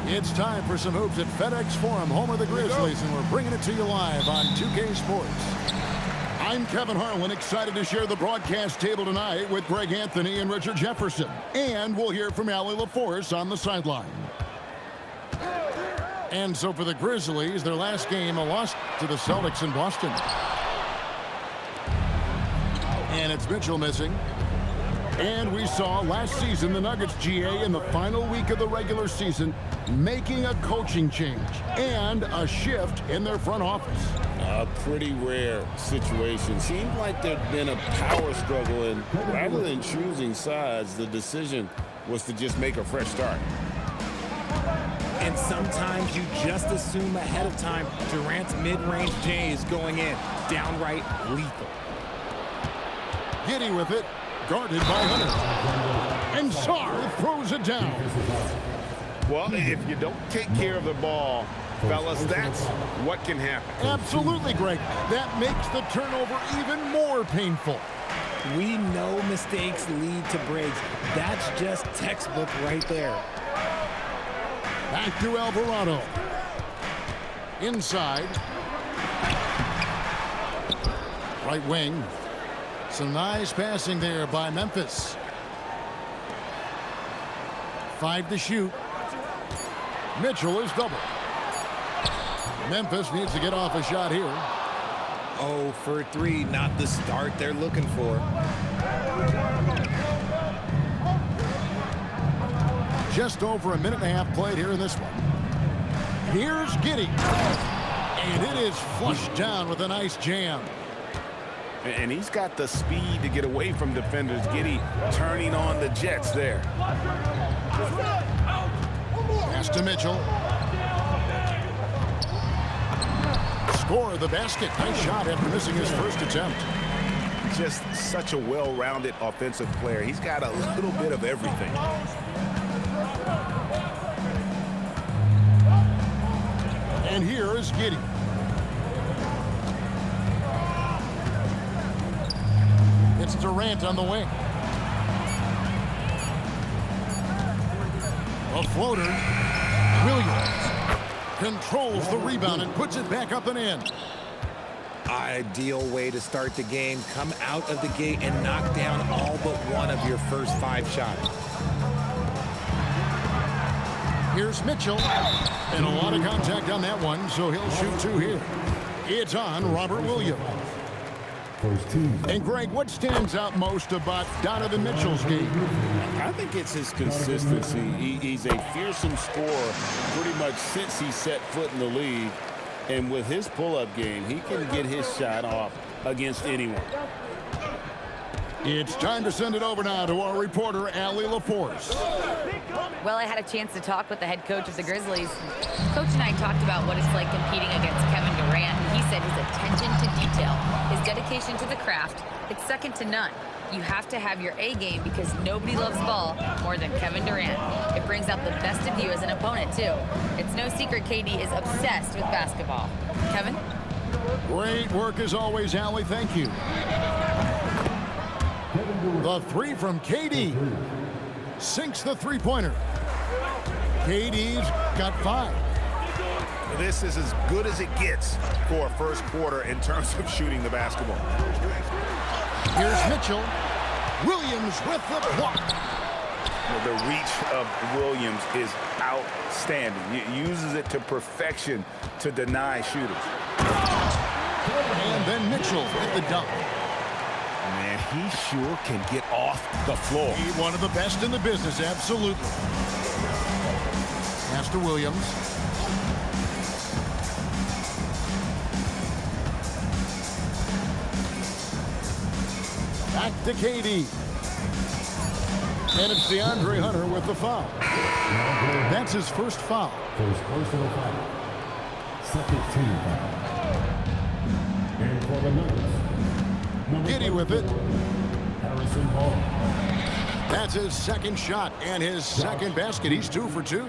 It's time for some hoops at FedEx Forum, home of the Grizzlies, and we're bringing it to you live on 2K Sports. I'm Kevin Harlan, excited to share the broadcast table tonight with Greg Anthony and Richard Jefferson. And we'll hear from Allie LaForce on the sideline. And so for the Grizzlies, their last game, a loss to the Celtics in Boston. And it's Mitchell missing. And we saw last season the Nuggets GA in the final week of the regular season making a coaching change and a shift in their front office. A pretty rare situation. Seemed like there'd been a power struggle, and rather than choosing sides, the decision was to just make a fresh start. And sometimes you just assume ahead of time Durant's mid-range J is going in. Downright lethal. Giddey with it. Guarded by Hunter. And Sarr throws it down. Well, if you don't take care of the ball, fellas, that's what can happen. Absolutely, Greg. That makes the turnover even more painful. We know mistakes lead to breaks. That's just textbook right there. Back to Alvarado. Inside. Right wing. Some nice passing there by Memphis. 5 to shoot. Mitchell is double. Memphis needs to get off a shot here. 0 for 3, not the start they're looking for. Just over a minute and a half played here in this one. Here's Giddey. And it is flushed down with a nice jam. And he's got the speed to get away from defenders. Giddey turning on the Jets there. Pass to Mitchell. Score the basket. Nice shot after missing his first attempt. Just such a well-rounded offensive player. He's got a little bit of everything. And here is Giddey. It's Durant on the wing. A floater. Williams controls the rebound and puts it back up and in. Ideal way to start the game. Come out of the gate and knock down all but one of your first 5 shots. Here's Mitchell. And a lot of contact on that one, so he'll shoot 2 here. It's on Robert Williams. And Greg, what stands out most about Donovan Mitchell's game? I think it's his consistency. He's a fearsome scorer pretty much since he set foot in the league. And with his pull-up game, he can get his shot off against anyone. It's time to send it over now to our reporter, Allie LaForce. Well, I had a chance to talk with the head coach of the Grizzlies. Coach and I talked about what it's like competing against Kevin Durant. He said his attention to detail, his dedication to the craft, it's second to none. You have to have your A game because nobody loves ball more than Kevin Durant. It brings out the best of you as an opponent, too. It's no secret KD is obsessed with basketball. Kevin? Great work as always, Allie. Thank you. The 3 from KD. Sinks the three-pointer. KD's got 5. This is as good as it gets for a first quarter in terms of shooting the basketball. Here's Mitchell. Williams with the block. The reach of Williams is outstanding. He uses it to perfection to deny shooters. And then Mitchell with the dunk. Man, he sure can get off the floor. He's one of the best in the business, absolutely. Pass to Williams. Back to KD. And it's DeAndre Hunter with the foul. That's his first foul. First personal foul. Second team foul. And for the Nuggets, Giddey with it. Harrison Hall. That's his second shot and his second basket. He's 2 for 2.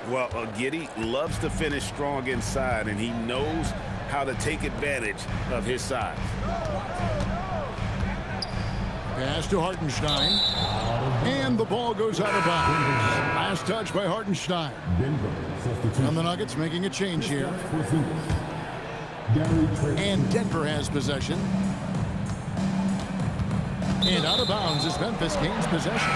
Well, Giddey loves to finish strong inside, and he knows how to take advantage of his size. Pass to Hartenstein. And the ball goes out of bounds. Last touch by Hartenstein. Denver substitution. And the Nuggets making a change here. Gary And Denver has possession. And out of bounds as Memphis gains possession.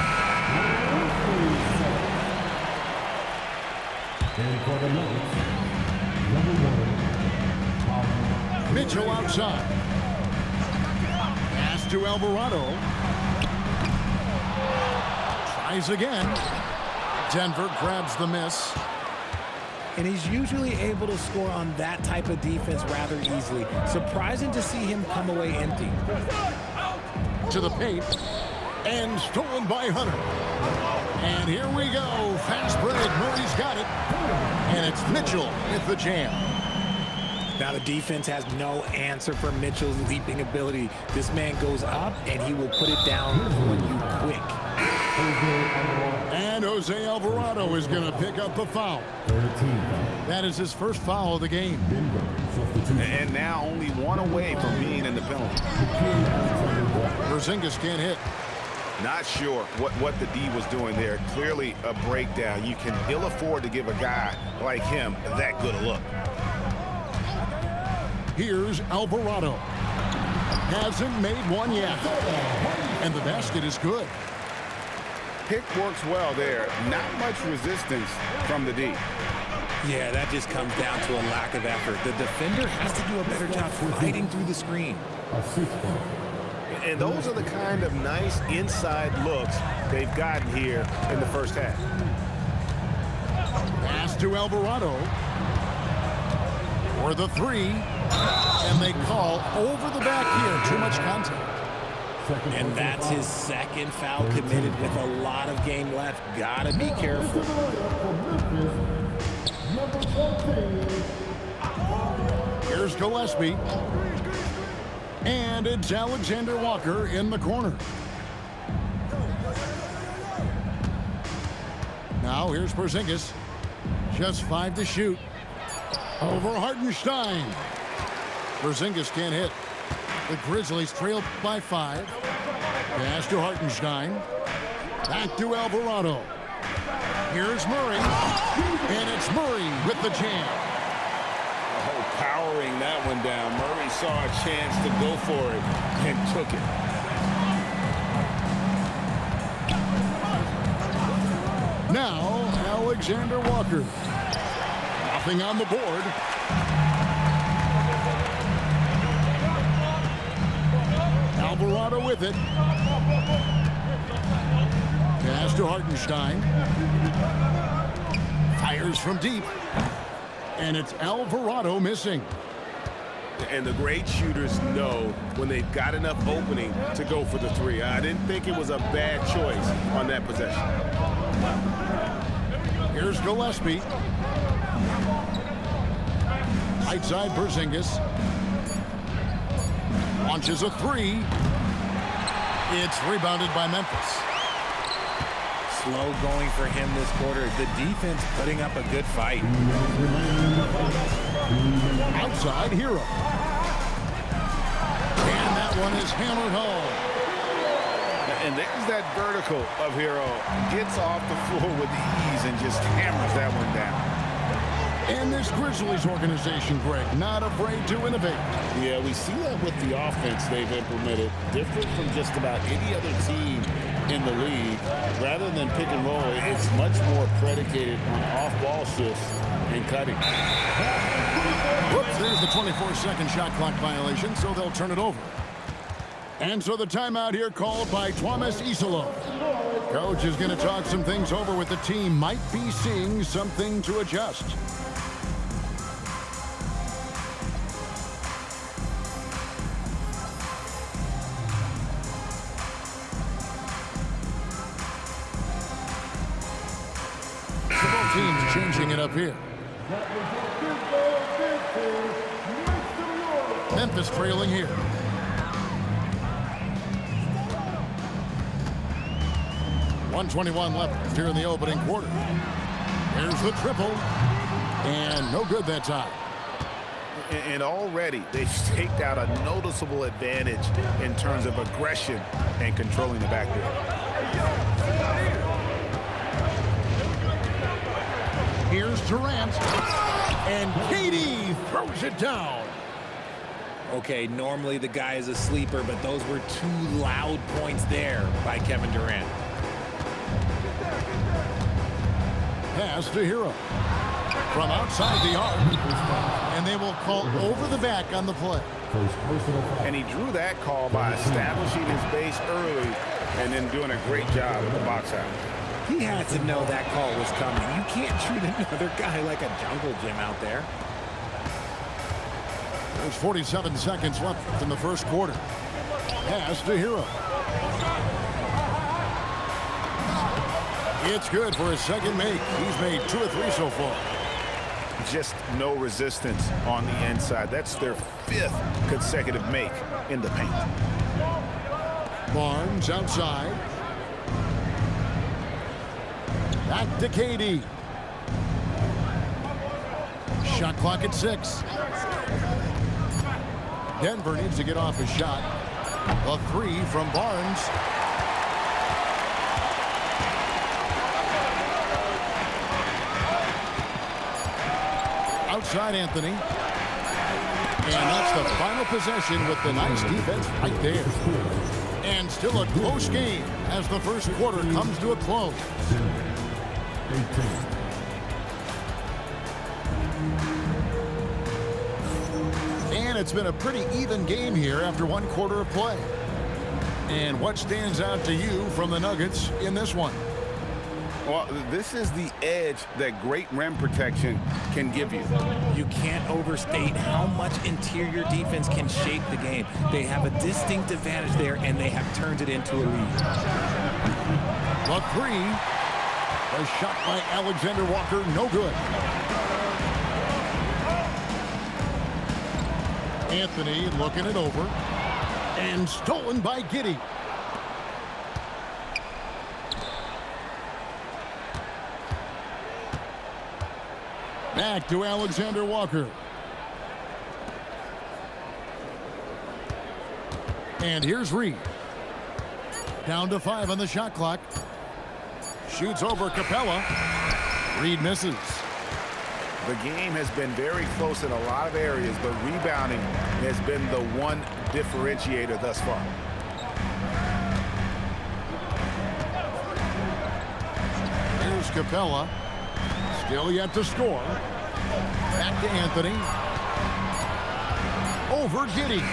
And for the Nuggets, number 1, Mitchell outside. Pass to Alvarado. Tries again. Denver grabs the miss. And he's usually able to score on that type of defense rather easily. Surprising to see him come away empty. To the paint. And stolen by Hunter. And here we go. Fast break. Murray's got it. And it's Mitchell with the jam. Now the defense has no answer for Mitchell's leaping ability. This man goes up and he will put it down when you quick. And Jose Alvarado is going to pick up the foul. That is his first foul of the game. And now only one away from being in the penalty. Porzingis can't hit. Not sure what the D was doing there. Clearly a breakdown. You can ill afford to give a guy like him that good a look. Here's Alvarado. Hasn't made one yet. And the basket is good. Pick works well there. Not much resistance from the D. Yeah, that just comes down to a lack of effort. The defender has to do a better job fighting through the screen. And those are the kind of nice inside looks they've gotten here in the first half. Pass to Alvarado. For the three. And they call over the back here. Too much contact. And that's his second foul committed with a lot of game left. Gotta be careful. Here's Gillespie. And it's Alexander Walker in the corner. Now here's Porzingis. Just 5 to shoot. Over Hartenstein. Porzingis can't hit. The Grizzlies trail by 5. Pass to Hartenstein. Back to Alvarado. Here's Murray. And it's Murray with the jam. Oh, powering that one down. Murray saw a chance to go for it and took it. Now, Alexander Walker. Nothing on the board. Alvarado with it. Pass to Hartenstein. Fires from deep. And it's Alvarado missing. And the great shooters know when they've got enough opening to go for the three. I didn't think it was a bad choice on that possession. Here's Gillespie. Right side Porzingis. Launches a three. It's rebounded by Memphis. Slow going for him this quarter. The defense putting up a good fight. Outside Hero. And that one is hammered home. And there's that vertical of Hero. Gets off the floor with ease and just hammers that one down. And this Grizzlies organization, Greg, not afraid to innovate. Yeah, we see that with the offense they've implemented. Different from just about any other team in the league. Rather than pick and roll, it's much more predicated on off-ball shifts and cutting. Whoops, there's the 24-second shot clock violation, so they'll turn it over. And so the timeout here called by Thomas Isolo. Coach is going to talk some things over with the team. Might be seeing something to adjust. Both teams changing it up here. Memphis trailing here. .121 left here in the opening quarter. There's the triple. And no good that time. And already they've staked out a noticeable advantage in terms of aggression and controlling the backcourt. Here's Durant. And KD throws it down. Okay, normally the guy is a sleeper, but those were two loud points there by Kevin Durant. Pass to Hero. From outside the arc. And they will call over the back on the play. And he drew that call by establishing his base early and then doing a great job with the box out. He had to know that call was coming. You can't treat another guy like a jungle gym out there. There's 47 seconds left in the first quarter. Pass to Hero. It's good for his second make. He's made 2 or 3 so far. Just no resistance on the inside. That's their 5th consecutive make in the paint. Barnes outside. Back to KD. Shot clock at 6. Denver needs to get off a shot. A 3 from Barnes. Outside Anthony. And that's the final possession with the nice defense right there. And still a close game as the first quarter comes to a close. 18. And it's been a pretty even game here after 1 quarter of play. And what stands out to you from the Nuggets in this one? Well, this is the edge that great rim protection can give you. You can't overstate how much interior defense can shape the game. They have a distinct advantage there, and they have turned it into a lead. The 3. A shot by Alexander Walker, no good. Anthony looking it over. And stolen by Giddey. Back to Alexander Walker. And here's Reed. Down to 5 on the shot clock. Shoots over Capella. Reed misses. The game has been very close in a lot of areas, but rebounding has been the one differentiator thus far. Here's Capella. Still yet to score. Back to Anthony. Over Giddey.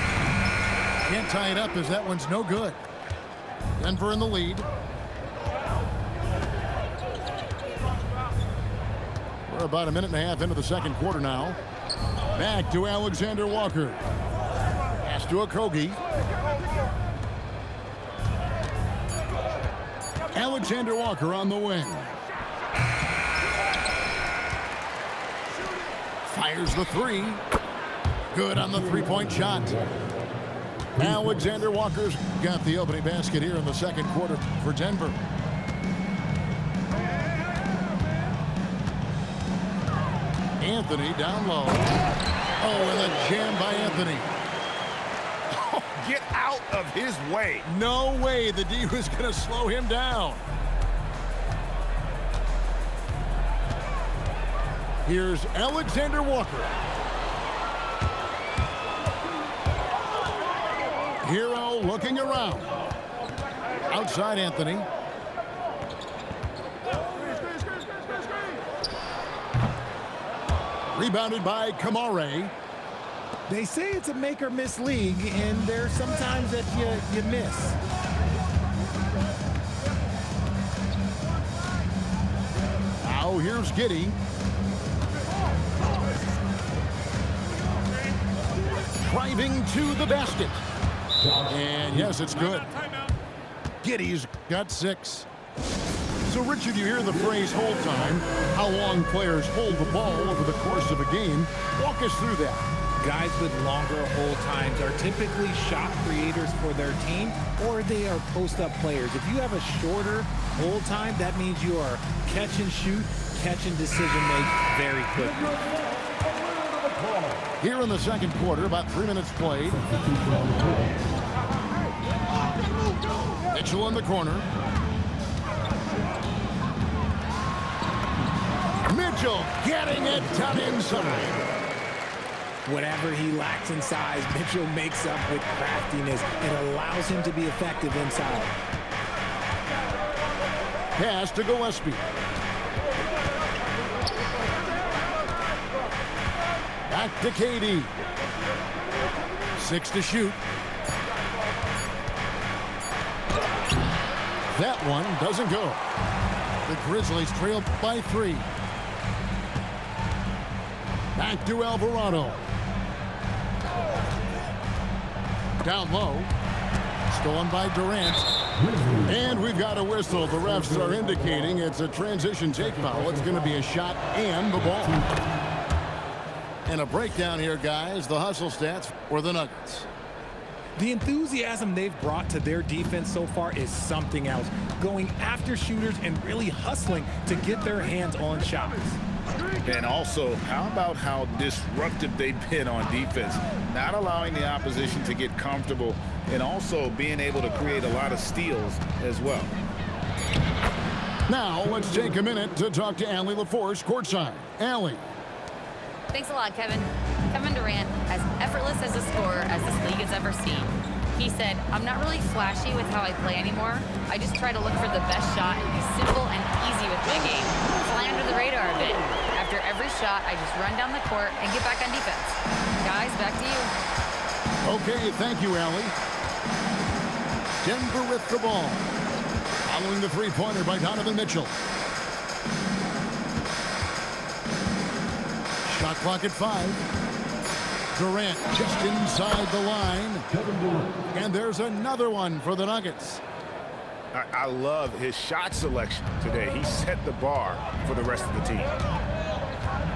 Can't tie it up as that one's no good. Denver in the lead. We're about a minute and a half into the second quarter now. Back to Alexander Walker. Pass to Okogie. Alexander Walker on the wing. Fires the 3. Good on the 3-point shot. Alexander Walker's got the opening basket here in the second quarter for Denver. Anthony down low. Oh, and a jam by Anthony. Oh, get out of his way. No way the D was going to slow him down. Here's Alexander Walker. Hero looking around. Outside Anthony. Rebounded by Kamare. They say it's a make or miss league, and there's sometimes that you miss. Now here's Giddey. Driving to the basket. And yes, it's good. Giddey's got 6. So, Richard, you hear the phrase hold time, how long players hold the ball over the course of a game. Walk us through that. Guys with longer hold times are typically shot creators for their team, or they are post-up players. If you have a shorter hold time, that means you are catch and shoot, catch and decision make very quickly. Here in the second quarter, about 3 minutes played. Mitchell in the corner. Mitchell Mitchell getting it done inside. Whatever he lacks in size, Mitchell makes up with craftiness. It allows him to be effective inside. Pass to Gillespie. Back to KD. 6 to shoot. That one doesn't go. The Grizzlies trail by 3. Back to Alvarado. Down low. Stolen by Durant. And we've got a whistle. The refs are indicating it's a transition take foul. It's going to be a shot and the ball. And a breakdown here, guys. The hustle stats for the Nuggets. The enthusiasm they've brought to their defense so far is something else. Going after shooters and really hustling to get their hands on shots. And also, how about how disruptive they've been on defense? Not allowing the opposition to get comfortable and also being able to create a lot of steals as well. Now, let's take a minute to talk to Allie LaForce courtside. Allie. Thanks a lot, Kevin. Kevin Durant, as effortless as a scorer as this league has ever seen. He said, I'm not really flashy with how I play anymore. I just try to look for the best shot and be simple and easy with my game. Fly under the radar a bit. After every shot, I just run down the court and get back on defense. Guys, back to you. Okay, thank you, Allie. Denver with the ball. Following the three-pointer by Donovan Mitchell. Shot clock at 5. Durant just inside the line. And there's another one for the Nuggets. I love his shot selection today. He set the bar for the rest of the team.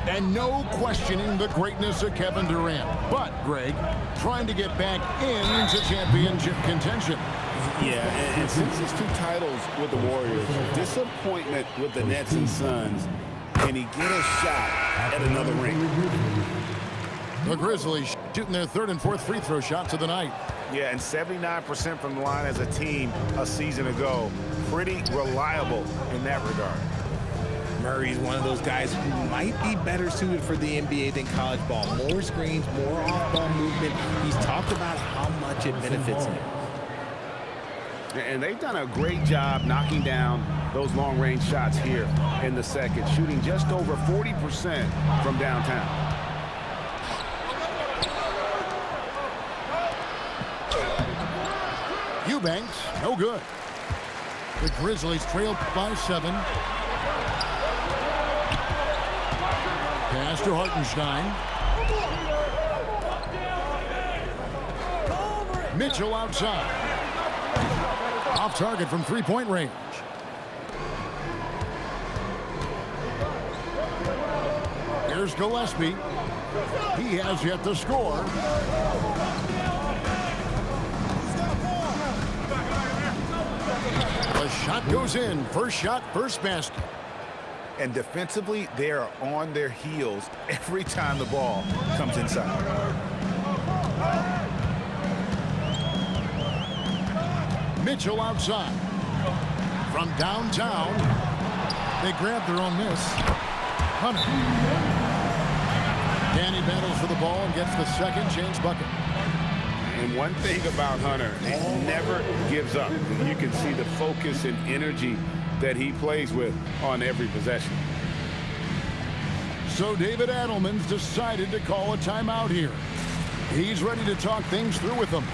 And no questioning the greatness of Kevin Durant. But, Greg, trying to get back into championship contention. Yeah, and since his 2 titles with the Warriors, disappointment with the Nets and Suns, can he get a shot at another ring? The Grizzlies shooting their 3rd and 4th free throw shots of the night. Yeah, and 79% from the line as a team a season ago. Pretty reliable in that regard. Murray's one of those guys who might be better suited for the NBA than college ball. More screens, more off-ball movement. He's talked about how much it benefits him. And they've done a great job knocking down those long-range shots here in the second, shooting just over 40% from downtown. Eubanks, no good. The Grizzlies trail by 7. Pass to Hartenstein. Mitchell outside. Off target from 3-point range. Here's Gillespie. He has yet to score. The shot goes in. First shot, first basket. And defensively, they are on their heels every time the ball comes inside. Mitchell outside. From downtown, they grab their own miss. Hunter. Danny battles for the ball and gets the second chance bucket. And one thing about Hunter, he never gives up. You can see the focus and energy that he plays with on every possession. So David Adelman's decided to call a timeout here. He's ready to talk things through with them.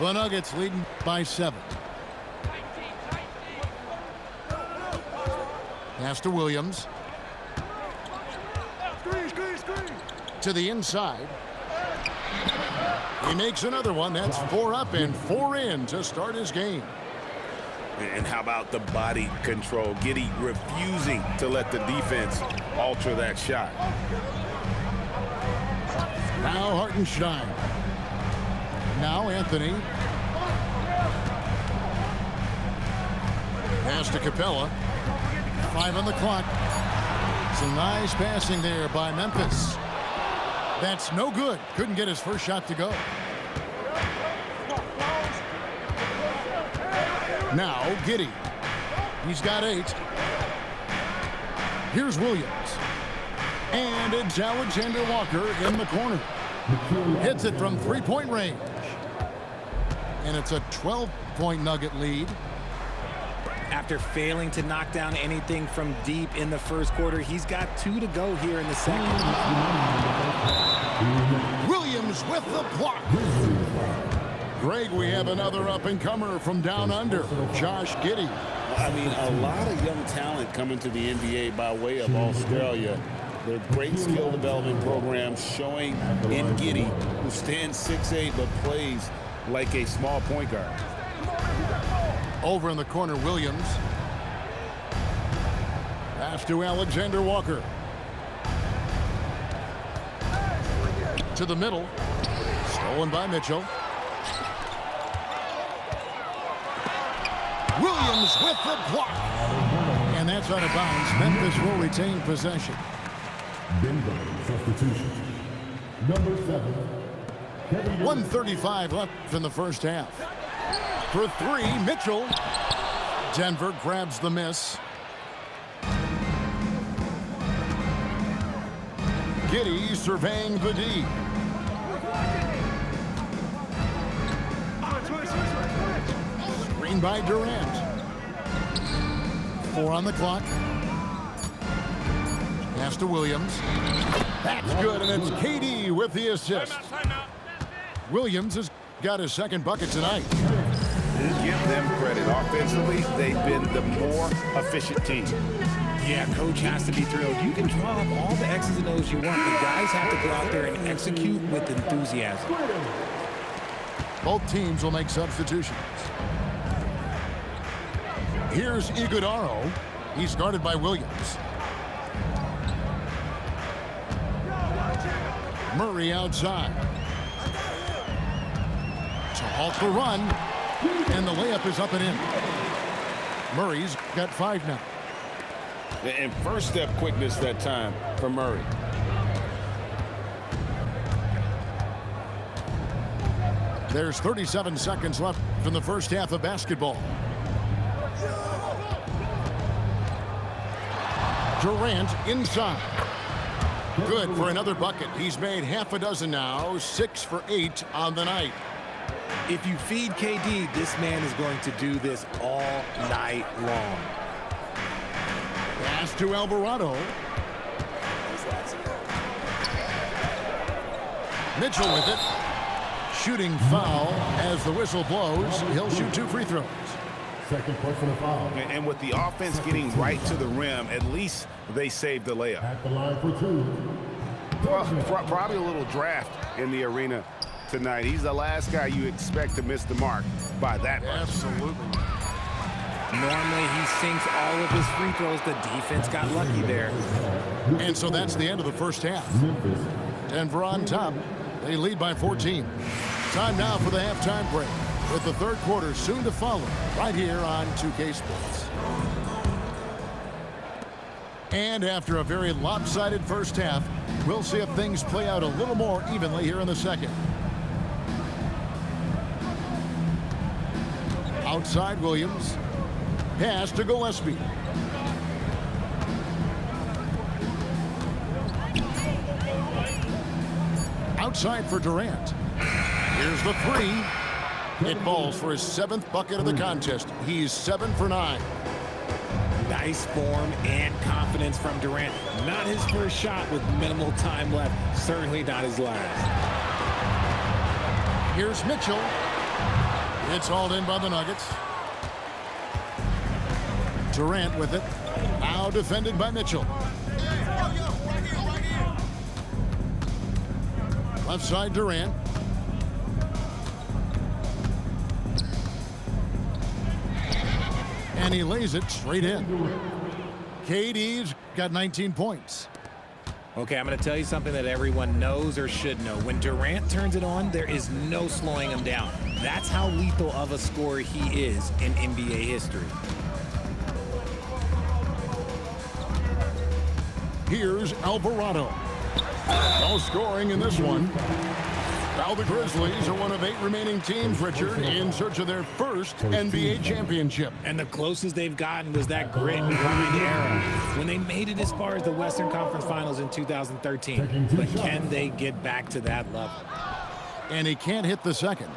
The Nuggets leading by 7. Pass to Williams. To the inside. He makes another one. That's 4 up and 4 in to start his game. And how about the body control? Giddey refusing to let the defense alter that shot. Now Hartenstein. Now Anthony. Pass to Capella. 5 on the clock. Some nice passing there by Memphis. That's no good. Couldn't get his first shot to go. Now Giddey. He's got 8. Here's Williams. And it's Alexander Walker in the corner. Hits it from three-point range. And it's a 12-point Nugget lead. After failing to knock down anything from deep in the first quarter, he's got 2 to go here in the second. Williams with the block. Greg, we have another up-and-comer from down under, Josh Giddey. I mean, a lot of young talent coming to the NBA by way of Australia. Their great skill development programs showing in Giddey, who stands 6'8", but plays like a small point guard. Over in the corner, Williams. Pass to Alexander Walker. To the middle. Stolen by Mitchell. Williams with the block. And that's out of bounds. Memphis will retain possession. Bingo substitution. Number 7. 1:35 left in the first half. For 3, Mitchell. Denver grabs the miss. Giddey surveying the D. Screen by Durant. 4 on the clock. Pass to Williams. That's good, and it's KD with the assist. Williams has got his second bucket tonight. Give them credit. Offensively, they've been the more efficient team. Yeah, coach has to be thrilled. You can draw up all the X's and O's you want, but guys have to go out there and execute with enthusiasm. Both teams will make substitutions. Here's Iguodaro. He's guarded by Williams. Murray outside. To halt the run. And the layup is up and in. Murray's got 5 now. And first step quickness that time for Murray. There's 37 seconds left in the first half of basketball. Durant inside. Good for another bucket. He's made half a dozen now, 6 for 8 on the night. If you feed KD, this man is going to do this all night long. Pass to Alvarado. Mitchell with it. Shooting foul as the whistle blows. He'll shoot 2 free throws. Second personal foul. And with the offense getting right to the rim, at least they saved the layup. At the line for 2. Well, probably a little draft in the arena tonight. He's the last guy you expect to miss the mark by that much. Absolutely. Normally, he sinks all of his free throws. The defense got lucky there. And so that's the end of the first half. Memphis. Denver on top. They lead by 14. Time now for the halftime break, with the third quarter soon to follow right here on 2K Sports. And after a very lopsided first half, we'll see if things play out a little more evenly here in the second. Outside Williams. Pass to Gillespie. Outside for Durant. Here's the 3. It falls for his 7th bucket of the contest. He's 7 for 9. Nice form and confidence from Durant. Not his first shot with minimal time left. Certainly not his last. Here's Mitchell. It's hauled in by the Nuggets. Durant with it. Now defended by Mitchell. Left side Durant. And he lays it straight in. KD's got 19 points. Okay, I'm going to tell you something that everyone knows or should know. When Durant turns it on, there is no slowing him down. That's how lethal of a scorer he is in NBA history. Here's Alvarado. No scoring in this one. Now the Grizzlies are one of 8 remaining teams, Richard, in search of their first NBA championship. And the closest they've gotten was that grit and grind era when they made it as far as the Western Conference Finals in 2013. But can they get back to that level? And he can't hit the second.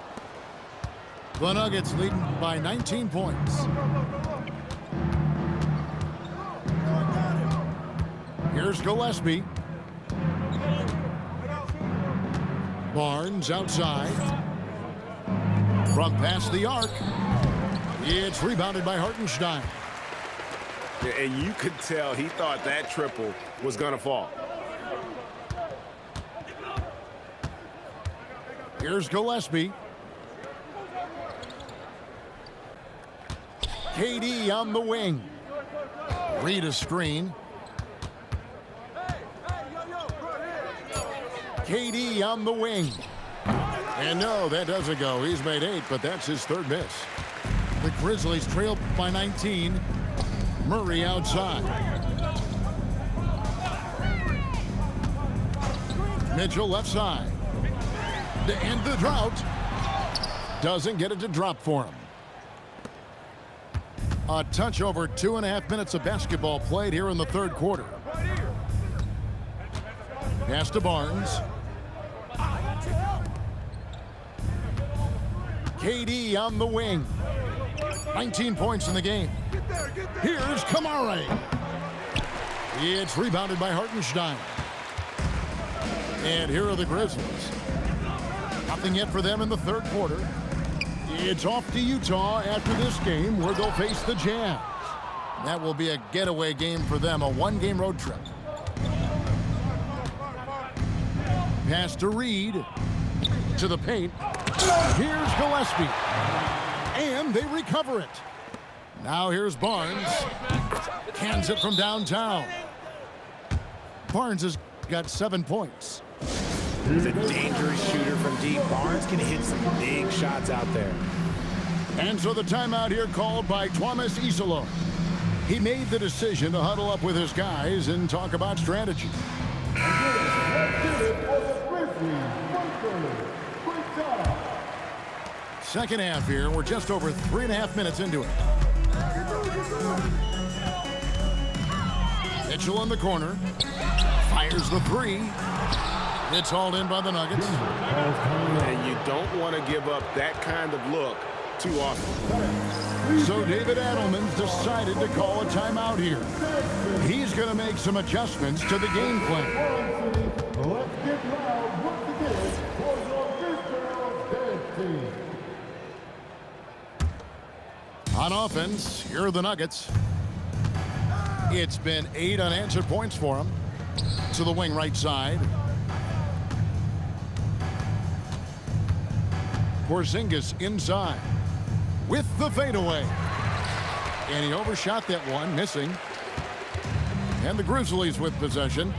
The Nuggets leading by 19 points. Here's Gillespie. Barnes outside. From past the arc. It's rebounded by Hartenstein. And you could tell he thought that triple was going to fall. Here's Gillespie. KD on the wing. Read a screen. KD on the wing. And no, that doesn't go. He's made 8, but that's his 3rd miss. The Grizzlies trail by 19. Murray outside. Mitchell left side. To end the drought. Doesn't get it to drop for him. A touch over 2.5 minutes of basketball played here in the 3rd quarter. Pass to Barnes. KD on the wing. 19 points in the game. Here's Kamara. It's rebounded by Hartenstein. And here are the Grizzlies. Nothing yet for them in the 3rd quarter. It's off to Utah after this game where they'll face the Jazz. That will be a getaway game for them, a 1-game road trip. Pass to Reed. To the paint. Here's Gillespie. And they recover it. Now here's Barnes. Cans it from downtown. Barnes has got 7 points. He's a dangerous shooter from deep. Barnes can hit some big shots out there. And so the timeout here called by Thomas Isolo. He made the decision to huddle up with his guys and talk about strategy. Second half here. We're just over 3.5 minutes into it. Mitchell in the corner. Fires the 3. It's hauled in by the Nuggets. And you don't want to give up that kind of look too often. So David Adelman's decided to call a timeout here. He's going to make some adjustments to the game plan. Let's get loud once again for your Israel Dance Team. On offense, here are the Nuggets. It's been 8 unanswered points for them. To the wing right side. Porzingis inside with the fadeaway. And he overshot that one, missing. And the Grizzlies with possession.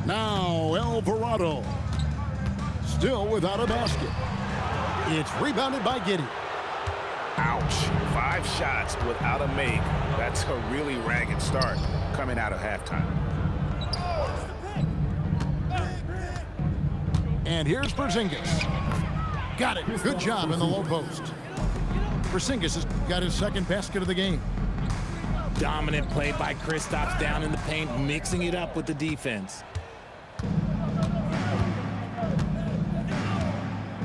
Now Alvarado. Still without a basket. It's rebounded by Giddey. Ouch. 5 shots without a make. That's a really ragged start coming out of halftime. And here's Porzingis. Got it. Good job in the low post. Porzingis has got his 2nd basket of the game. Dominant play by Kristaps down in the paint, mixing it up with the defense.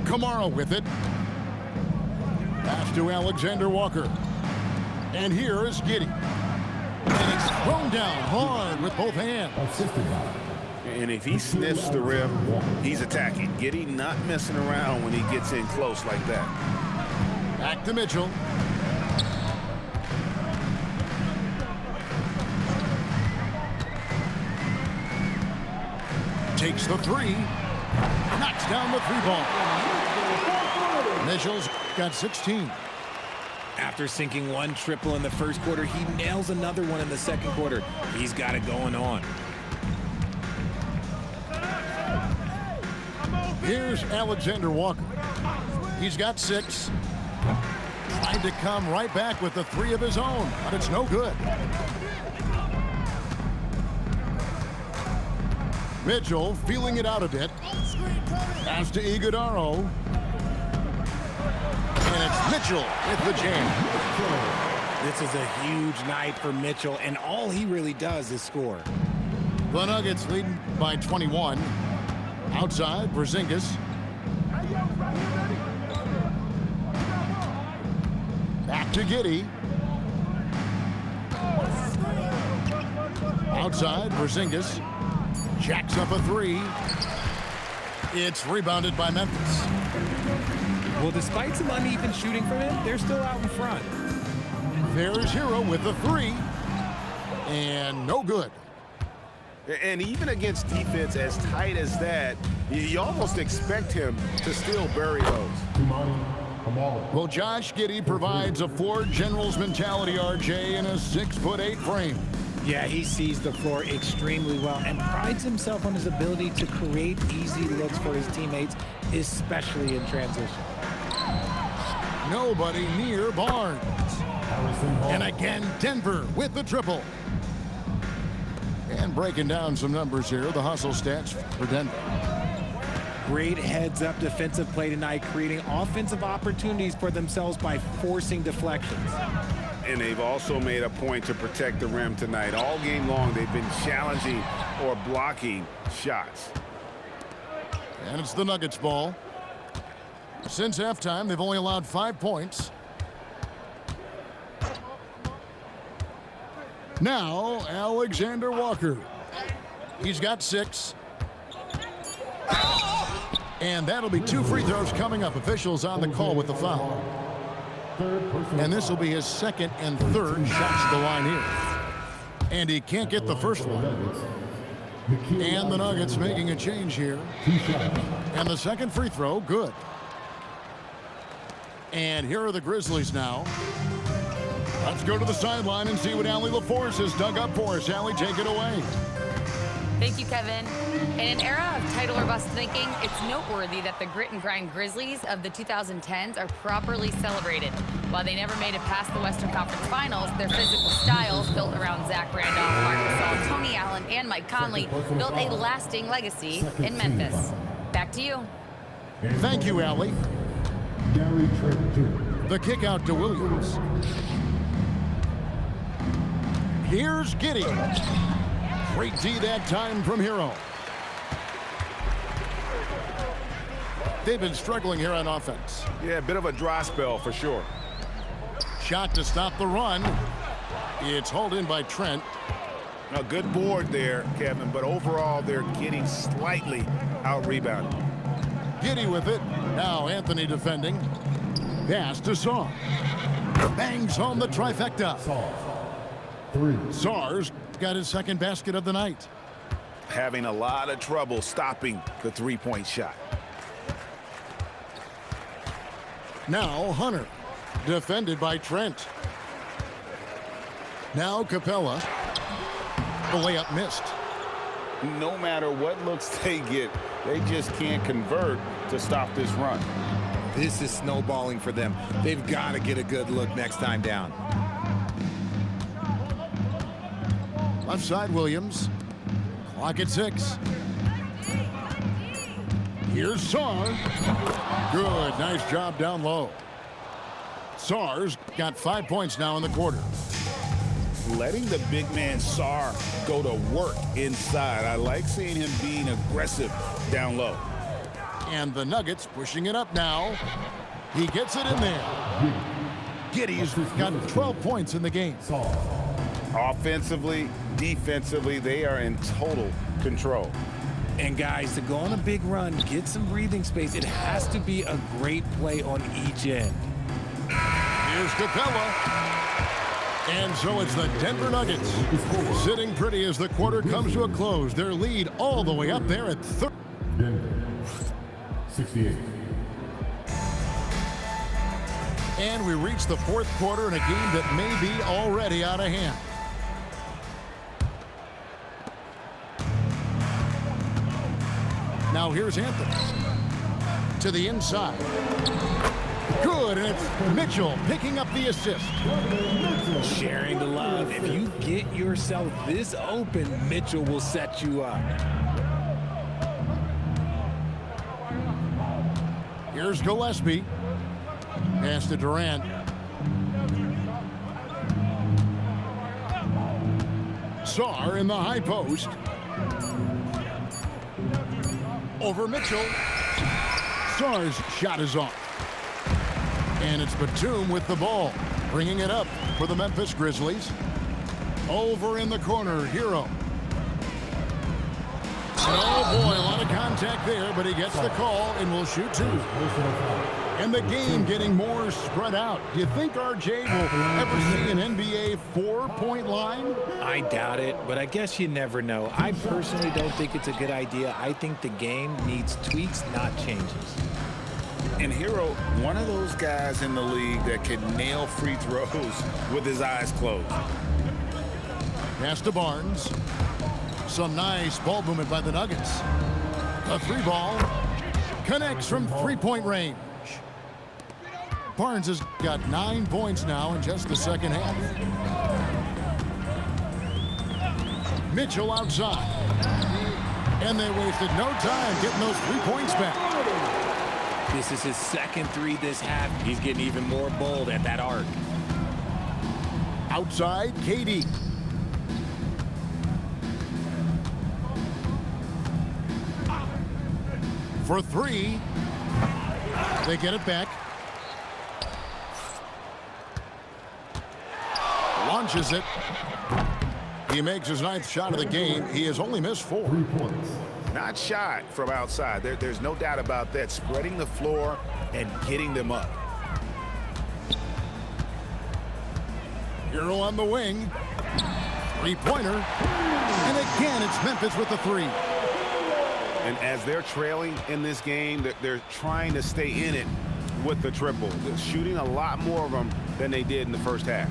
Kamara with it. Pass to Alexander Walker. And here is Giddey. And it's thrown down hard with both hands. And if he sniffs the rim, he's attacking. Giddey not messing around when he gets in close like that. Back to Mitchell. Takes the 3. Knocks down the 3-ball. Mitchell's got 16. After sinking 1 triple in the 1st quarter, he nails another one in the 2nd quarter. He's got it going on. Here's Alexander Walker. He's got 6. Tried to come right back with the 3 of his own, but it's no good. Mitchell feeling it out a bit. Pass to Iguodaro. And it's Mitchell with the jam. This is a huge night for Mitchell, and all he really does is score. The Nuggets leading by 21. Outside, Porzingis. Back to Giddey. Outside, Porzingis. Jacks up a three. It's rebounded by Memphis. Well, despite some uneven shooting from him, they're still out in front. There's Hero with the three. And no good. And even against defense as tight as that, you almost expect him to still bury those. Well, Josh Giddey provides a floor general's mentality, RJ, in a 6'8" frame. Yeah, he sees the floor extremely well and prides himself on his ability to create easy looks for his teammates, especially in transition. Nobody near Barnes. And again, Denver with the triple. And breaking down some numbers here, the hustle stats for Denver. Great heads-up defensive play tonight, creating offensive opportunities for themselves by forcing deflections. And they've also made a point to protect the rim tonight. All game long, they've been challenging or blocking shots. And it's the Nuggets ball. Since halftime, they've only allowed 5 points. Now, Alexander Walker. He's got 6. And that'll be 2 free throws coming up. Officials on the call with the foul. And this will be his second and third shots at the line here. And he can't get the first one. And the Nuggets making a change here. And the second free throw, good. And here are the Grizzlies now. Let's go to the sideline and see what Allie LaForce has dug up for us. Allie, take it away. Thank you, Kevin. In an era of title or bust thinking, it's noteworthy that the grit and grind Grizzlies of the 2010s are properly celebrated. While they never made it past the Western Conference Finals, their physical styles built around Zach Randolph, Marc Gasol, Tony Allen, and Mike Conley built a lasting legacy in Memphis. Back to you. Thank you, Allie. The kick out to Williams. Here's Giddey. Great D that time from Hero. They've been struggling here on offense. Yeah, a bit of a dry spell for sure. Shot to stop the run. It's hauled in by Trent. A good board there, Kevin, but overall they're getting slightly out-rebounded. Giddey with it. Now Anthony defending. Pass to Saw. Bangs home the trifecta. Sar's got his second basket of the night. Having a lot of trouble stopping the three-point shot. Now Hunter, defended by Trent. Now Capella. The layup missed. No matter what looks they get, they just can't convert to stop this run. This is snowballing for them. They've got to get a good look next time down. Left side, Williams. Clock at 6. Here's Sar. Good, nice job down low. Sar's got 5 points now in the quarter. Letting the big man Sar go to work inside. I like seeing him being aggressive down low. And the Nuggets pushing it up now. He gets it in there. Giddey's got 12 points in the game. Offensively, defensively, they are in total control. And guys, to go on a big run, get some breathing space, it has to be a great play on each end. Here's Capella. And so it's the Denver Nuggets sitting pretty as the quarter comes to a close. Their lead all the way up there at 30. Denver, 68. And we reach the fourth quarter in a game that may be already out of hand. Now here's Anthony to the inside. Good, and it's Mitchell picking up the assist. Sharing the love. If you get yourself this open, Mitchell will set you up. Here's Gillespie. Pass to Durant. Sarr in the high post. Over Mitchell. Sarr's shot is off. And it's Batum with the ball, bringing it up for the Memphis Grizzlies. Over in the corner, Hero. Oh boy, a lot of contact there, but he gets the call and will shoot two. And the game getting more spread out. Do you think RJ will ever see an NBA 4-point line? I doubt it, but I guess you never know. I personally don't think it's a good idea. I think the game needs tweaks, not changes. And Hero, one of those guys in the league that can nail free throws with his eyes closed. Pass to Barnes. Some nice ball movement by the Nuggets. A three ball. Connects from three-point range. Barnes has got 9 points now in just the second half. Mitchell outside. And they wasted no time getting those 3 points back. This is his second three this half. He's getting even more bold at that arc. Outside, KD. For three. They get it back. Launches it. He makes his 9th shot of the game. He has only missed 4. 3 points. Not shot from outside. There's no doubt about that. Spreading the floor and getting them up. Hero on the wing. Three-pointer. And again, it's Memphis with the 3. And as they're trailing in this game, they're trying to stay in it with the triple. They're shooting a lot more of them than they did in the first half.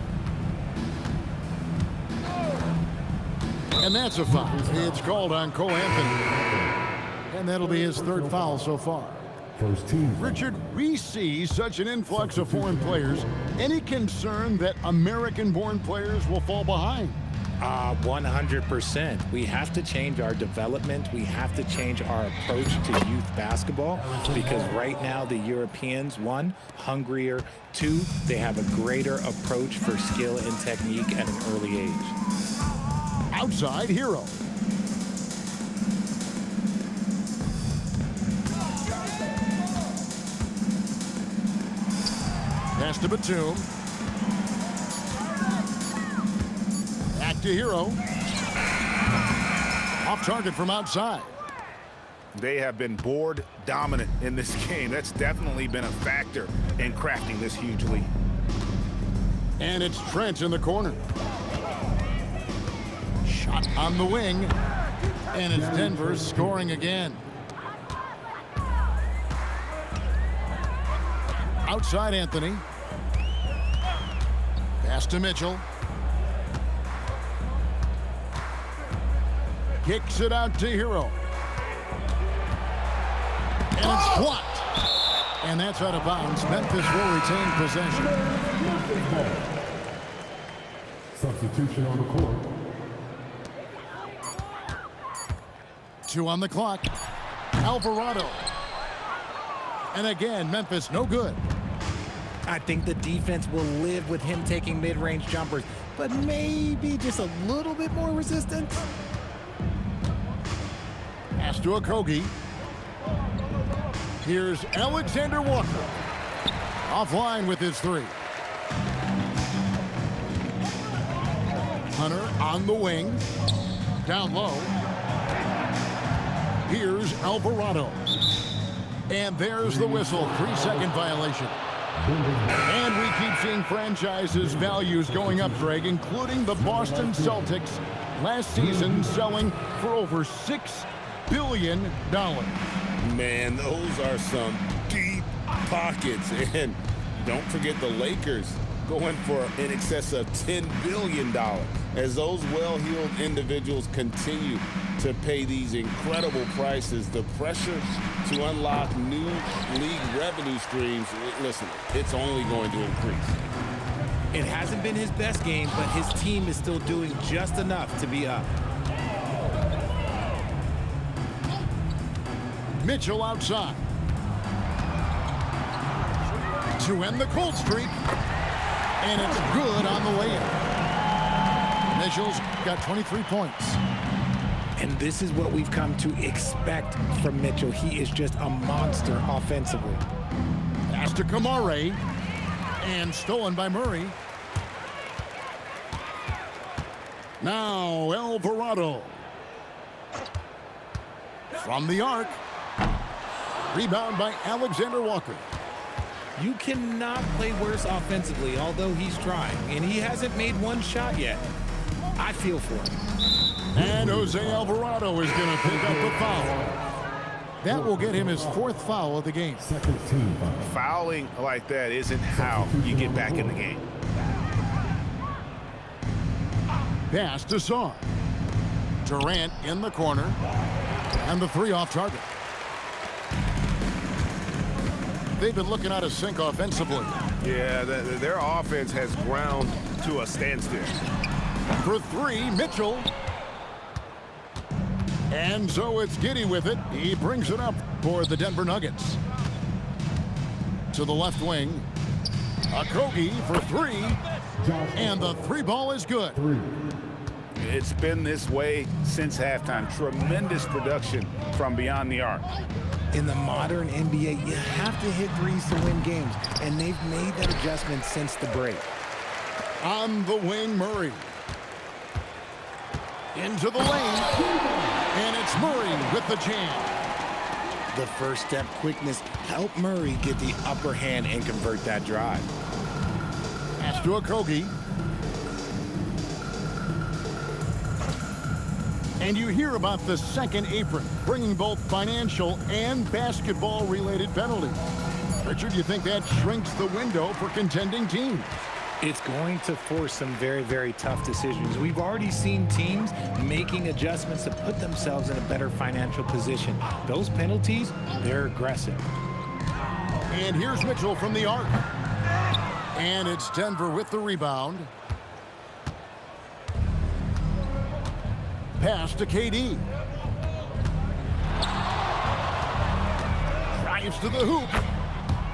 And that's a foul. It's called on Cole Anthony. And that'll be his 3rd foul so far. First team. Richard, we see such an influx of foreign players. Any concern that American-born players will fall behind? 100%. We have to change our development. We have to change our approach to youth basketball because right now the Europeans, 1, hungrier, 2, they have a greater approach for skill and technique at an early age. Outside, Hero. Pass to Batum. Back to Hero. Off target from outside. They have been board dominant in this game. That's definitely been a factor in crafting this huge lead. And it's Trent in the corner. Shot on the wing. And it's Denver scoring again. Outside Anthony. Pass to Mitchell. Kicks it out to Hero. And it's blocked. And that's out of bounds. Memphis will retain possession. Substitution on the court. 2 on the clock. Alvarado. And again, Memphis no good. I think the defense will live with him taking mid-range jumpers, but maybe just a little bit more resistance. Pass to Okogie. Here's Alexander Walker. Offline with his 3. Hunter on the wing. Down low. Here's Alvarado. And there's the whistle. 3-second violation. And we keep seeing franchises' values going up, Greg, including the Boston Celtics last season selling for over $6 billion. Man, those are some deep pockets. And don't forget the Lakers going for in excess of $10 billion. As those well-heeled individuals continue to pay these incredible prices, the pressure to unlock new league revenue streams, listen, it's only going to increase. It hasn't been his best game, but his team is still doing just enough to be up. Mitchell outside. to end the cold streak. And it's good on the way in. Mitchell's got 23 points. And this is what we've come to expect from Mitchell. He is just a monster offensively. Pass to Kamare. And stolen by Murray. Now Alvarado. From the arc. Rebound by Alexander Walker. You cannot play worse offensively, although he's trying. And he hasn't made one shot yet. I feel for him. And Jose Alvarado is going to pick up the foul. That will get him his 4th foul of the game. Fouling like that isn't how you get back in the game. Pass to Saw. Durant in the corner. And the 3 off target. They've been looking out of sync offensively. Yeah, their offense has ground to a standstill. For 3, Mitchell. And so it's Giddey with it. He brings it up for the Denver Nuggets. To the left wing. Okogie for 3. And the 3 ball is good. It's been this way since halftime. Tremendous production from beyond the arc. In the modern NBA, you have to hit threes to win games, and they've made that adjustment since the break. On the wing, Murray. Into the lane. And it's Murray with the jam. The first step quickness helped Murray get the upper hand and convert that drive. Pass to Okogie. And you hear about the second apron, bringing both financial and basketball-related penalties. Richard, you think that shrinks the window for contending teams? It's going to force some very, very tough decisions. We've already seen teams making adjustments to put themselves in a better financial position. Those penalties, they're aggressive. And here's Mitchell from the arc. And it's Denver with the rebound. Pass to KD. Drives to the hoop.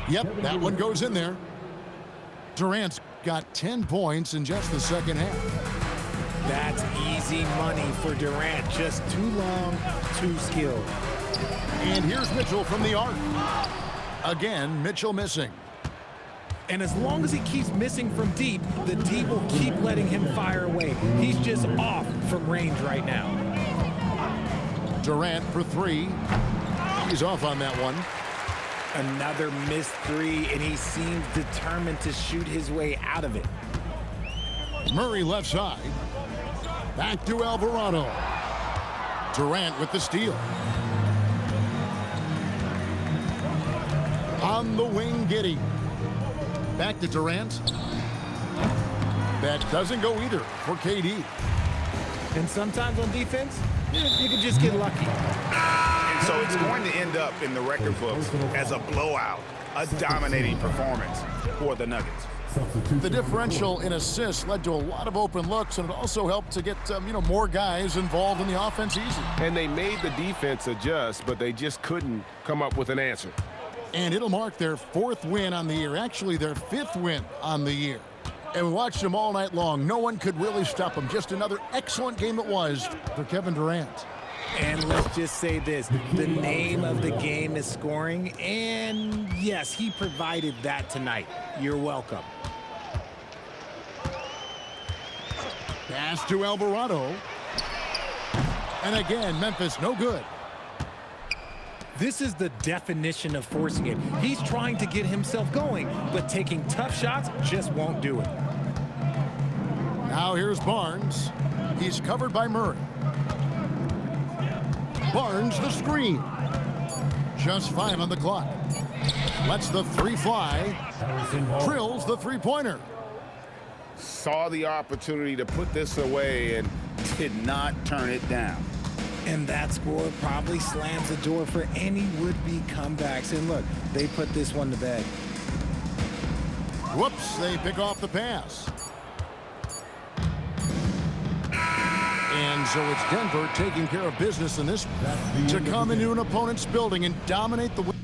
Yep, that one goes in there. Durant's got 10 points in just the second half. That's easy money for Durant. Just too long, too skilled. And here's Mitchell from the arc. Again, Mitchell missing. And as long as he keeps missing from deep, the D will keep letting him fire away. He's just off from range right now. Durant for 3. He's off on that one. Another missed 3, and he seems determined to shoot his way out of it. Murray left side. Back to Alvarado. Durant with the steal. On the wing, Giddey. Back to Durant. That doesn't go either for KD. And sometimes on defense, you can just get lucky. And so it's going to end up in the record books as a blowout, a dominating performance for the Nuggets. The differential in assists led to a lot of open looks, and it also helped to get more guys involved in the offense easy. And they made the defense adjust, but they just couldn't come up with an answer. And it'll mark their 4th win on the year, actually their 5th win on the year. And we watched them all night long. No one could really stop them. Just another excellent game it was for Kevin Durant. And let's just say this, the name of the game is scoring, and yes, he provided that tonight. You're welcome. Pass to Alvarado. And again, Memphis no good. This is the definition of forcing it. He's trying to get himself going, but taking tough shots just won't do it. Now here's Barnes. He's covered by Murray. Barnes the screen. Just 5 on the clock. Lets the 3 fly. Drills the 3-pointer. Saw the opportunity to put this away and did not turn it down. And that score probably slams the door for any would-be comebacks. And look, they put this one to bed. Whoops, they pick off the pass. And so it's Denver taking care of business in this one to come into an opponent's building and dominate the win.